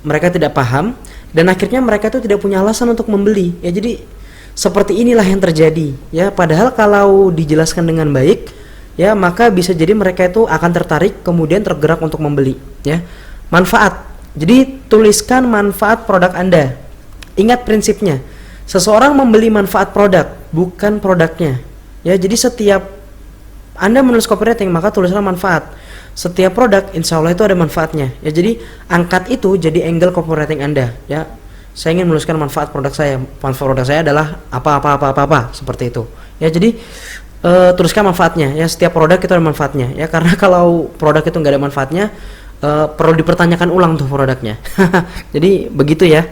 S1: mereka tidak paham, dan akhirnya mereka itu tidak punya alasan untuk membeli. Ya, jadi seperti inilah yang terjadi, ya. Padahal kalau dijelaskan dengan baik, ya, maka bisa jadi mereka itu akan tertarik kemudian tergerak untuk membeli, ya. Manfaat. Jadi tuliskan manfaat produk Anda. Ingat prinsipnya. Seseorang membeli manfaat produk, bukan produknya. Ya, jadi setiap Anda menulis copywriting, maka tulislah manfaat. Setiap produk insya Allah itu ada manfaatnya. Ya, jadi angkat itu jadi angle copywriting Anda, ya. Saya ingin menuliskan manfaat produk saya. Manfaat produk saya adalah apa seperti itu. Ya, jadi tuliskan manfaatnya. Ya, setiap produk itu ada manfaatnya. Ya, karena kalau produk itu nggak ada manfaatnya, perlu dipertanyakan ulang tuh produknya. Jadi begitu ya.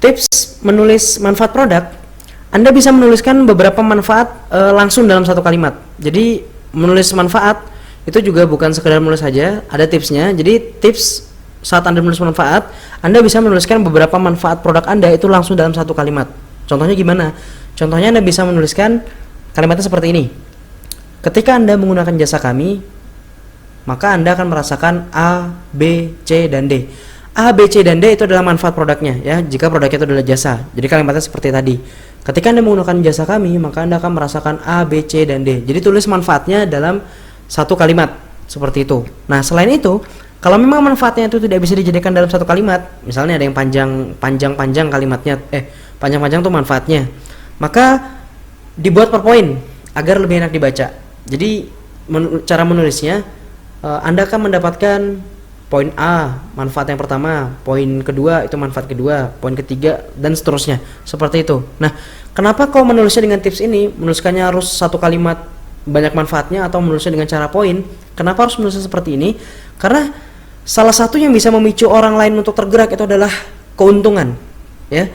S1: Tips menulis manfaat produk. Anda bisa menuliskan beberapa manfaat langsung dalam satu kalimat. Jadi menulis manfaat itu juga bukan sekedar menulis saja, ada tipsnya. Jadi tips saat Anda menulis manfaat, Anda bisa menuliskan beberapa manfaat produk Anda itu langsung dalam satu kalimat. Contohnya gimana? Contohnya Anda bisa menuliskan kalimatnya seperti ini. Ketika Anda menggunakan jasa kami, maka Anda akan merasakan A, B, C, dan D. A, B, C, dan D itu adalah manfaat produknya, ya, jika produknya itu adalah jasa. Jadi kalimatnya seperti tadi. Ketika Anda menggunakan jasa kami, maka Anda akan merasakan A, B, C, dan D. Jadi tulis manfaatnya dalam satu kalimat seperti itu. Nah, selain itu, kalau memang manfaatnya itu tidak bisa dijadikan dalam satu kalimat, misalnya ada yang panjang kalimatnya, panjang-panjang tuh manfaatnya, maka dibuat per poin agar lebih enak dibaca. Jadi cara menulisnya, Anda akan mendapatkan poin A, manfaat yang pertama, poin kedua itu manfaat kedua, poin ketiga, dan seterusnya seperti itu. Nah, kenapa kau menulisnya dengan tips ini, menuliskannya harus satu kalimat banyak manfaatnya atau menulisnya dengan cara poin? Kenapa harus menulisnya seperti ini? Karena salah satu yang bisa memicu orang lain untuk tergerak itu adalah keuntungan, ya.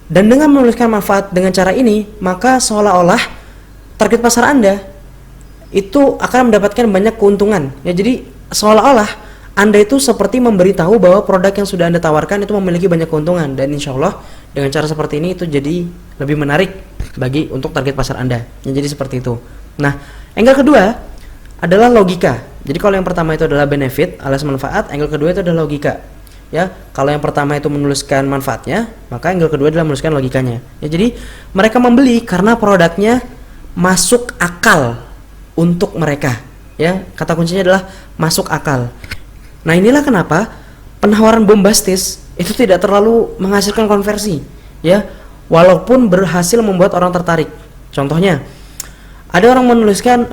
S1: Dan dengan menuliskan manfaat dengan cara ini, maka seolah-olah target pasar Anda itu akan mendapatkan banyak keuntungan, ya. Jadi seolah-olah Anda itu seperti memberitahu bahwa produk yang sudah Anda tawarkan itu memiliki banyak keuntungan, dan insya Allah dengan cara seperti ini itu jadi lebih menarik bagi untuk target pasar Anda. Ya, jadi seperti itu. Nah, angle kedua adalah logika. Jadi kalau yang pertama itu adalah benefit alias manfaat, angle kedua itu adalah logika. Ya, kalau yang pertama itu menuliskan manfaatnya, maka angle kedua adalah menuliskan logikanya. Ya, jadi mereka membeli karena produknya masuk akal untuk mereka. Ya, kata kuncinya adalah masuk akal. Nah, inilah kenapa penawaran bombastis itu tidak terlalu menghasilkan konversi, ya, walaupun berhasil membuat orang tertarik. Contohnya, ada orang menuliskan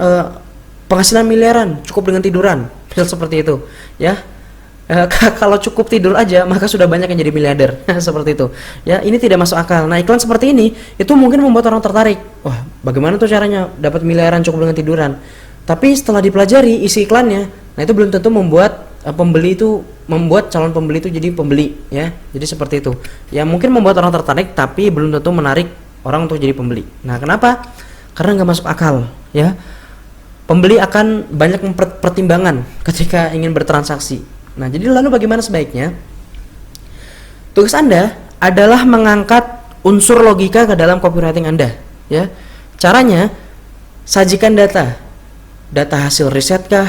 S1: penghasilan miliaran cukup dengan tiduran, misal seperti itu, ya. Kalau cukup tidur aja maka sudah banyak yang jadi miliarder. Seperti itu, ya. Ini tidak masuk akal. Nah, iklan seperti ini itu mungkin membuat orang tertarik. Wah, bagaimana tuh caranya dapat miliaran cukup dengan tiduran? Tapi setelah dipelajari isi iklannya, nah itu belum tentu membuat membuat calon pembeli itu jadi pembeli, ya. Jadi seperti itu, ya. Mungkin membuat orang tertarik tapi belum tentu menarik orang untuk jadi pembeli. Nah, kenapa? Karena nggak masuk akal, ya. Pembeli akan banyak mempertimbangkan ketika ingin bertransaksi. Nah, jadi lalu bagaimana sebaiknya? Tugas Anda adalah mengangkat unsur logika ke dalam copywriting Anda, ya. Caranya, sajikan data hasil riset kah,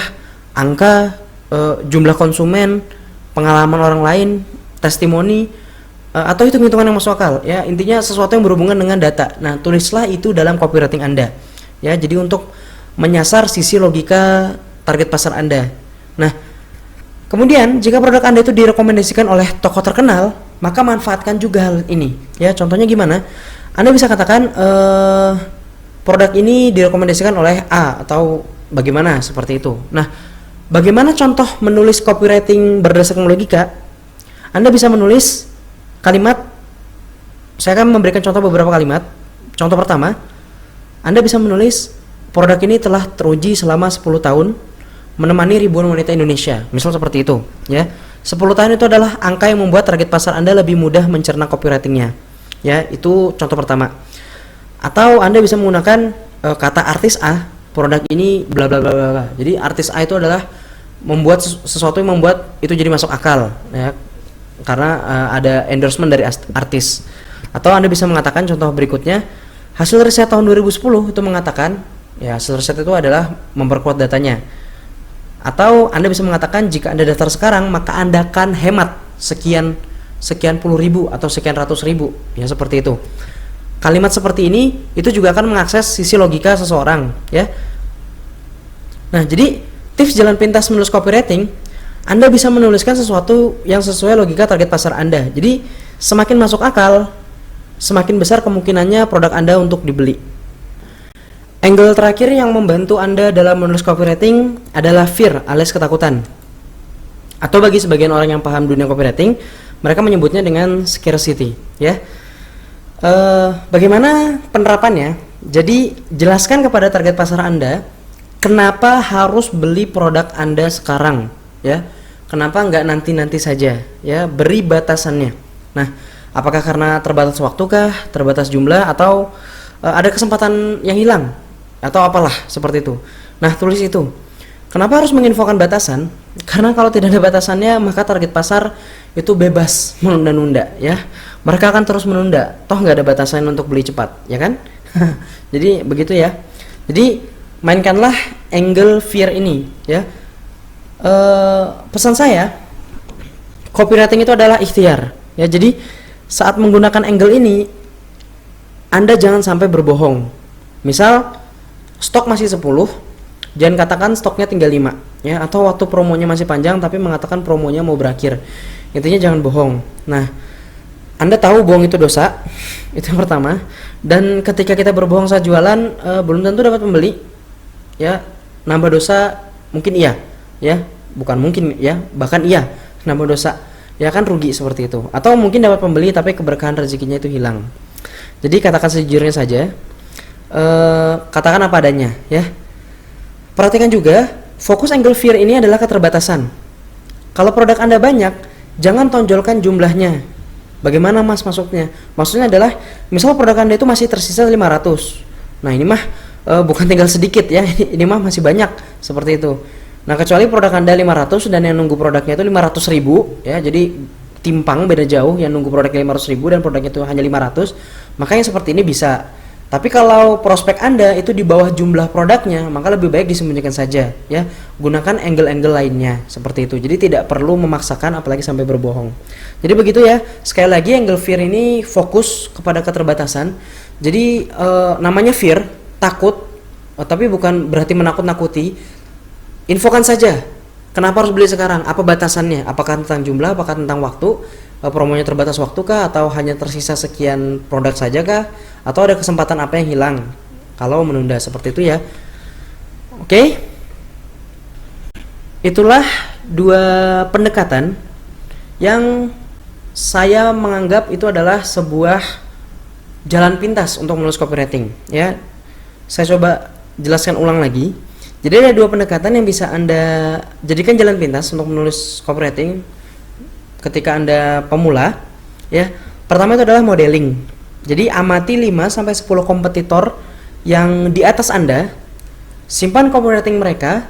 S1: angka, jumlah konsumen, pengalaman orang lain, testimoni, atau hitung-hitungan yang masuk akal, ya. Intinya sesuatu yang berhubungan dengan data. Nah, tulislah itu dalam copywriting Anda, ya. Jadi untuk menyasar sisi logika target pasar Anda. Nah, kemudian jika produk Anda itu direkomendasikan oleh tokoh terkenal, maka manfaatkan juga hal ini, ya. Contohnya gimana? Anda bisa katakan produk ini direkomendasikan oleh A atau bagaimana seperti itu. Nah, bagaimana contoh menulis copywriting berdasarkan logika? Anda bisa menulis kalimat, saya akan memberikan contoh beberapa kalimat. Contoh pertama, Anda bisa menulis produk ini telah teruji selama 10 tahun menemani ribuan wanita Indonesia. Misal seperti itu, ya. 10 tahun itu adalah angka yang membuat target pasar Anda lebih mudah mencerna copywritingnya. Ya, itu contoh pertama. Atau Anda bisa menggunakan kata artis A, produk ini bla bla bla bla bla. Jadi artis A itu adalah membuat sesuatu yang membuat itu jadi masuk akal, ya. Karena ada endorsement dari artis. Atau Anda bisa mengatakan contoh berikutnya, hasil riset tahun 2010 itu mengatakan, ya, hasil riset itu adalah memperkuat datanya. Atau Anda bisa mengatakan jika Anda daftar sekarang maka Anda akan hemat sekian puluh ribu atau sekian ratus ribu, ya, seperti itu. Kalimat seperti ini itu juga akan mengakses sisi logika seseorang, ya. Nah, jadi tips jalan pintas menulis copywriting, Anda bisa menuliskan sesuatu yang sesuai logika target pasar Anda. Jadi semakin masuk akal, semakin besar kemungkinannya produk Anda untuk dibeli. Angle terakhir yang membantu Anda dalam menulis copywriting adalah fear alias ketakutan. Atau bagi sebagian orang yang paham dunia copywriting, mereka menyebutnya dengan scarcity, ya. Bagaimana penerapannya? Jadi jelaskan kepada target pasar Anda kenapa harus beli produk Anda sekarang, ya. Kenapa nggak nanti-nanti saja, ya. Beri batasannya. Nah, apakah karena terbatas waktukah, terbatas jumlah, atau ada kesempatan yang hilang, atau apalah seperti itu. Nah, tulis itu. Kenapa harus menginfokan batasan? Karena kalau tidak ada batasannya, maka target pasar itu bebas menunda-nunda, ya. Mereka akan terus menunda. Toh nggak ada batasan untuk beli cepat, ya kan? Jadi begitu, ya. Jadi mainkanlah angle fear ini, ya. Pesan saya, copywriting itu adalah ikhtiar, ya. Jadi saat menggunakan angle ini, Anda jangan sampai berbohong. Misal stok masih 10, jangan katakan stoknya tinggal 5, ya. Atau waktu promonya masih panjang tapi mengatakan promonya mau berakhir. Intinya jangan bohong. Nah, Anda tahu bohong itu dosa. Itu yang pertama. Dan ketika kita berbohong saat jualan, belum tentu dapat pembeli, ya. Nambah dosa mungkin iya, ya. Bukan mungkin, ya, bahkan iya, nambah dosa, ya, kan rugi seperti itu. Atau mungkin dapat pembeli tapi keberkahan rezekinya itu hilang. Jadi katakan sejujurnya saja, katakan apa adanya, ya. Perhatikan juga, fokus angle fear ini adalah keterbatasan. Kalau produk Anda banyak, jangan tonjolkan jumlahnya. Bagaimana Mas maksudnya? Maksudnya adalah, misal produk Anda itu masih tersisa 500. Nah, ini mah bukan tinggal sedikit, ya. Ini mah masih banyak, seperti itu. Nah, kecuali produk Anda 500 dan yang nunggu produknya itu 500 ribu, ya. Jadi timpang, beda jauh, yang nunggu produknya 500 ribu dan produknya itu hanya 500, maka yang seperti ini bisa. Tapi kalau prospek Anda itu di bawah jumlah produknya, maka lebih baik disembunyikan saja, ya. Gunakan angle-angle lainnya seperti itu. Jadi tidak perlu memaksakan, apalagi sampai berbohong. Jadi begitu, ya. Sekali lagi, angle fear ini fokus kepada keterbatasan. Jadi namanya fear, takut, tapi bukan berarti menakut-nakuti. Infokan saja. Kenapa harus beli sekarang? Apa batasannya? Apakah tentang jumlah? Apakah tentang waktu? Promonya terbatas waktu kah? Atau hanya tersisa sekian produk saja kah? Atau ada kesempatan apa yang hilang kalau menunda, seperti itu, ya. Oke. Itulah dua pendekatan yang saya menganggap itu adalah sebuah jalan pintas untuk menulis copywriting, ya. Saya coba jelaskan ulang lagi. Jadi ada dua pendekatan yang bisa Anda jadikan jalan pintas untuk menulis copywriting ketika Anda pemula, ya. Pertama itu adalah modeling. Jadi amati 5-10 kompetitor yang di atas Anda, simpan copywriting mereka,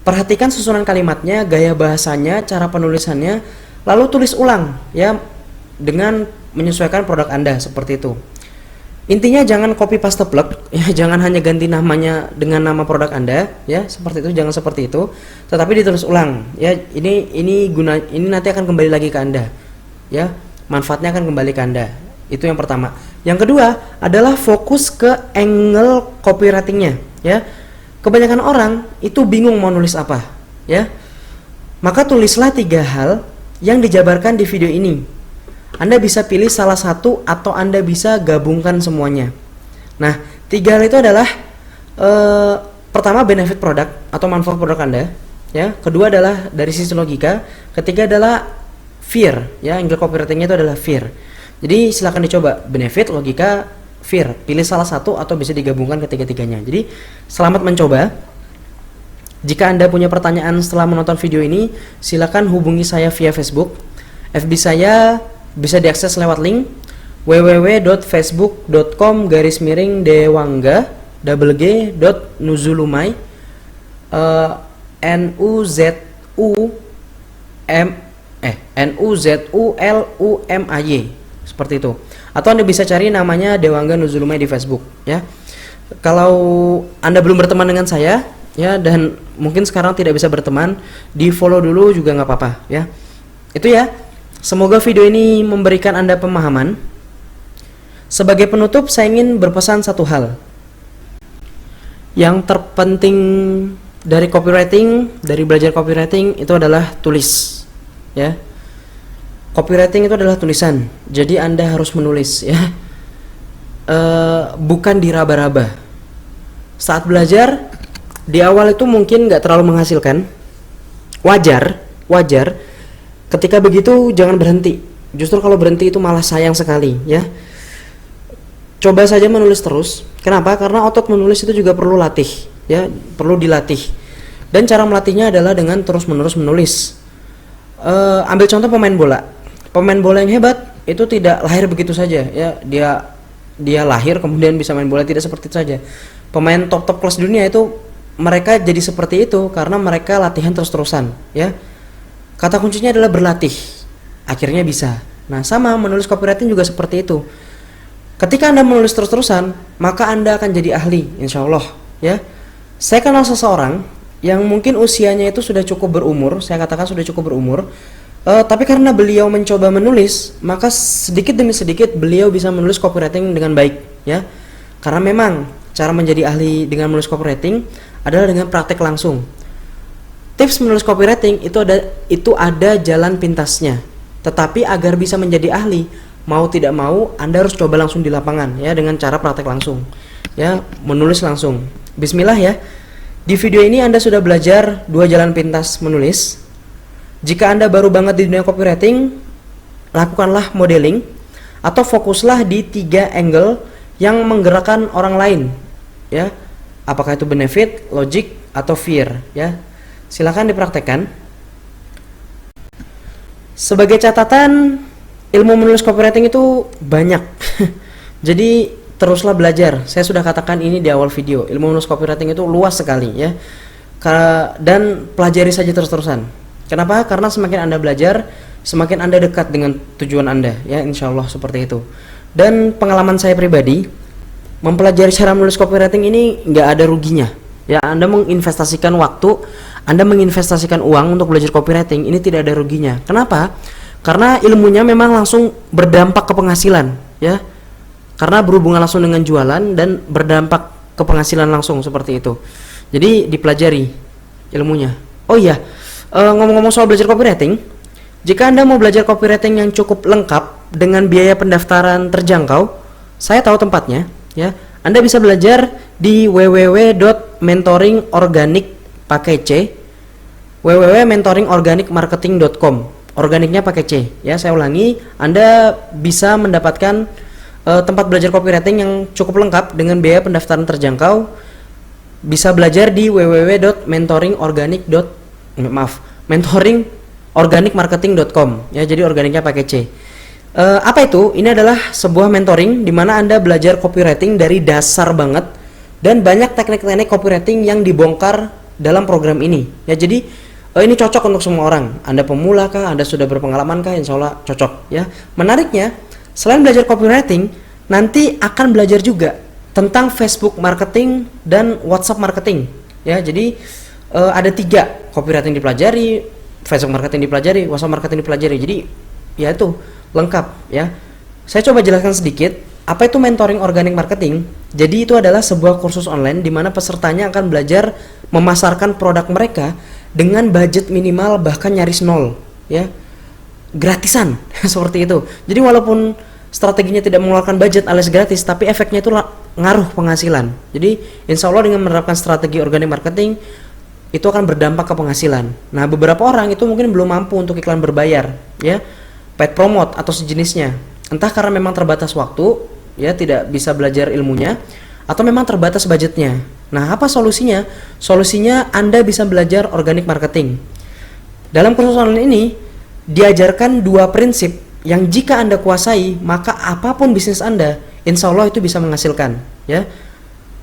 S1: perhatikan susunan kalimatnya, gaya bahasanya, cara penulisannya, lalu tulis ulang, ya, dengan menyesuaikan produk Anda, seperti itu. Intinya jangan copy paste plug, ya, jangan hanya ganti namanya dengan nama produk Anda, ya, seperti itu, jangan seperti itu, tetapi ditulis ulang, ya. Ini nanti akan kembali lagi ke Anda, ya, manfaatnya akan kembali ke Anda. Itu yang pertama. Yang kedua adalah fokus ke angle copywritingnya, ya. Kebanyakan orang itu bingung mau nulis apa, ya. Maka tulislah 3 hal yang dijabarkan di video ini. Anda bisa pilih salah satu atau Anda bisa gabungkan semuanya. Nah, 3 hal itu adalah pertama benefit produk atau manfaat produk Anda, ya. Kedua adalah dari sisi logika, ketiga adalah fear, ya. Angle copywritingnya itu adalah fear. Jadi silakan dicoba benefit, logika, fear. Pilih salah satu atau bisa digabungkan ketiga-tiganya. Jadi selamat mencoba. Jika Anda punya pertanyaan setelah menonton video ini, silakan hubungi saya via Facebook. FB saya bisa diakses lewat link www.facebook.com/dewangga_nuzulumay NUZULUMAY seperti itu. Atau Anda bisa cari namanya Dewangga Nuzulumay di Facebook, ya. Kalau Anda belum berteman dengan saya, ya, dan mungkin sekarang tidak bisa berteman, di follow dulu juga nggak apa-apa, ya. Itu ya. Semoga video ini memberikan Anda pemahaman. Sebagai penutup, saya ingin berpesan satu hal. Yang terpenting dari copywriting, dari belajar copywriting itu adalah tulis, ya. Copywriting itu adalah tulisan. Jadi Anda harus menulis, ya. Bukan diraba-raba. Saat belajar di awal itu mungkin nggak terlalu menghasilkan. Wajar. Ketika begitu jangan berhenti. Justru kalau berhenti itu malah sayang sekali, ya. Coba saja menulis terus. Kenapa? Karena otot menulis itu juga perlu latih, ya, perlu dilatih. Dan cara melatihnya adalah dengan terus-menerus menulis. Ambil contoh pemain bola. Pemain bola yang hebat itu tidak lahir begitu saja, ya. Dia lahir kemudian bisa main bola, tidak seperti itu saja. Pemain top kelas dunia itu mereka jadi seperti itu karena mereka latihan terus-terusan, ya. Kata kuncinya adalah berlatih. Akhirnya bisa. Nah, sama menulis copywriting juga seperti itu. Ketika Anda menulis terus-terusan, maka Anda akan jadi ahli, insya Allah, ya. Saya kenal seseorang yang mungkin usianya itu sudah cukup berumur, saya katakan sudah cukup berumur, tapi karena beliau mencoba menulis, maka sedikit demi sedikit beliau bisa menulis copywriting dengan baik, ya. Karena memang cara menjadi ahli dengan menulis copywriting adalah dengan praktek langsung. Tips menulis copywriting itu ada jalan pintasnya. Tetapi agar bisa menjadi ahli, mau tidak mau Anda harus coba langsung di lapangan, ya, dengan cara praktek langsung, ya, menulis langsung. Bismillah, ya. Di video ini Anda sudah belajar 2 jalan pintas menulis. Jika Anda baru banget di dunia copywriting, lakukanlah modeling atau fokuslah di 3 angle yang menggerakkan orang lain, ya. Apakah itu benefit, logic, atau fear, ya. Silakan dipraktekkan. Sebagai catatan, ilmu menulis copywriting itu banyak. Jadi teruslah belajar. Saya sudah katakan ini di awal video. Ilmu menulis copywriting itu luas sekali, ya. Dan pelajari saja terus-terusan. Kenapa? Karena semakin Anda belajar, semakin Anda dekat dengan tujuan Anda, ya, insya Allah seperti itu. Dan pengalaman saya pribadi, mempelajari cara menulis copywriting ini nggak ada ruginya, ya. Anda menginvestasikan waktu, Anda menginvestasikan uang untuk belajar copywriting, ini tidak ada ruginya. Kenapa? Karena ilmunya memang langsung berdampak ke penghasilan, ya. Karena berhubungan langsung dengan jualan dan berdampak ke penghasilan langsung seperti itu. Jadi dipelajari ilmunya. Oh iya, ngomong-ngomong soal belajar copywriting, jika Anda mau belajar copywriting yang cukup lengkap dengan biaya pendaftaran terjangkau, saya tahu tempatnya, ya. Anda bisa belajar di www.mentoringorganic pakai C, www.mentoringorganicmarketing.com. Organiknya pakai C, ya. Saya ulangi, Anda bisa mendapatkan tempat belajar copywriting yang cukup lengkap dengan biaya pendaftaran terjangkau. Bisa belajar di mentoringorganicmarketing.com, ya. Jadi organiknya pakai C. Apa itu? Ini adalah sebuah mentoring di mana Anda belajar copywriting dari dasar banget, dan banyak teknik-teknik copywriting yang dibongkar dalam program ini, ya. Jadi ini cocok untuk semua orang. Anda pemula kah, Anda sudah berpengalaman kah, insya Allah cocok, ya. Menariknya, selain belajar copywriting, nanti akan belajar juga tentang Facebook marketing dan WhatsApp marketing, ya. Jadi ada 3, copywriting dipelajari, Facebook marketing dipelajari, WhatsApp marketing dipelajari. Jadi ya itu lengkap, ya. Saya coba jelaskan sedikit apa itu mentoring organic marketing. Jadi itu adalah sebuah kursus online di mana pesertanya akan belajar memasarkan produk mereka dengan budget minimal bahkan nyaris nol, ya. gratisan seperti itu. Jadi walaupun strateginya tidak mengeluarkan budget alias gratis, tapi efeknya itu ngaruh penghasilan. Jadi insya Allah dengan menerapkan strategi organic marketing itu akan berdampak ke penghasilan. Nah, beberapa orang itu mungkin belum mampu untuk iklan berbayar, ya, paid promote atau sejenisnya. Entah karena memang terbatas waktu, ya, tidak bisa belajar ilmunya, atau memang terbatas budgetnya. Nah, apa solusinya? Solusinya Anda bisa belajar organic marketing. Dalam kursus online ini diajarkan dua prinsip yang jika Anda kuasai, maka apapun bisnis Anda, insya Allah itu bisa menghasilkan, ya.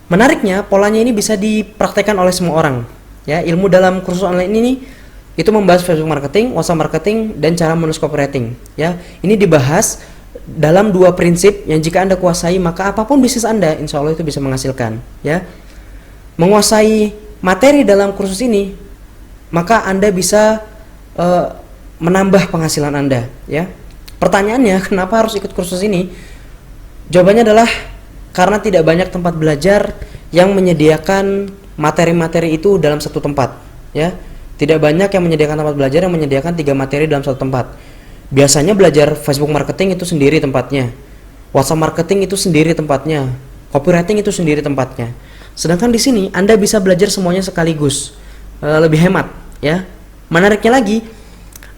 S1: Menariknya, polanya ini bisa dipraktekkan oleh semua orang. Ya, ilmu dalam kursus online ini itu membahas Facebook marketing, WhatsApp marketing, dan cara menulis copywriting. Ya, ini dibahas dalam dua prinsip yang jika Anda kuasai, maka apapun bisnis Anda, insya Allah itu bisa menghasilkan. Ya, menguasai materi dalam kursus ini, maka Anda bisa menambah penghasilan Anda. Ya, pertanyaannya, kenapa harus ikut kursus ini? Jawabannya adalah karena tidak banyak tempat belajar yang menyediakan materi-materi itu dalam satu tempat, ya. Tidak banyak yang menyediakan tempat belajar yang menyediakan 3 materi dalam satu tempat. Biasanya belajar Facebook marketing itu sendiri tempatnya, WhatsApp marketing itu sendiri tempatnya, copywriting itu sendiri tempatnya. Sedangkan di sini Anda bisa belajar semuanya sekaligus, lebih hemat, ya. Menariknya lagi,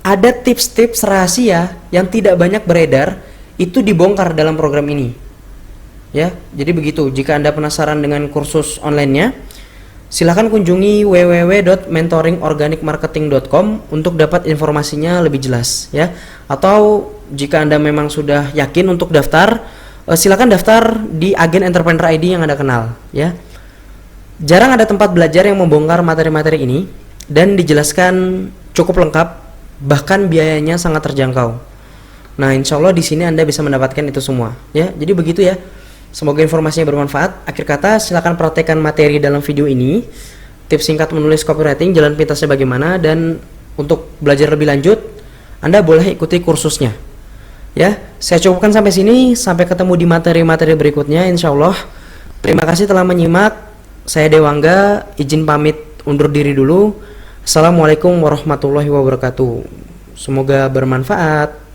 S1: ada tips-tips rahasia yang tidak banyak beredar, itu dibongkar dalam program ini. Ya, jadi begitu. Jika Anda penasaran dengan kursus online-nya, silakan kunjungi www.mentoringorganicmarketing.com untuk dapat informasinya lebih jelas, ya. Atau jika Anda memang sudah yakin untuk daftar, silakan daftar di agen Entrepreneur ID yang Anda kenal, ya. Jarang ada tempat belajar yang membongkar materi-materi ini dan dijelaskan cukup lengkap, bahkan biayanya sangat terjangkau. Nah, insya Allah di sini Anda bisa mendapatkan itu semua, ya. Jadi begitu, ya. Semoga informasinya bermanfaat. Akhir kata, silakan praktekkan materi dalam video ini, tips singkat menulis copywriting, jalan pintasnya bagaimana, dan untuk belajar lebih lanjut, Anda boleh ikuti kursusnya. Ya, saya cukupkan sampai sini. Sampai ketemu di materi-materi berikutnya, insya Allah. Terima kasih telah menyimak. Saya Dewangga, izin pamit undur diri dulu. Assalamualaikum warahmatullahi wabarakatuh. Semoga bermanfaat.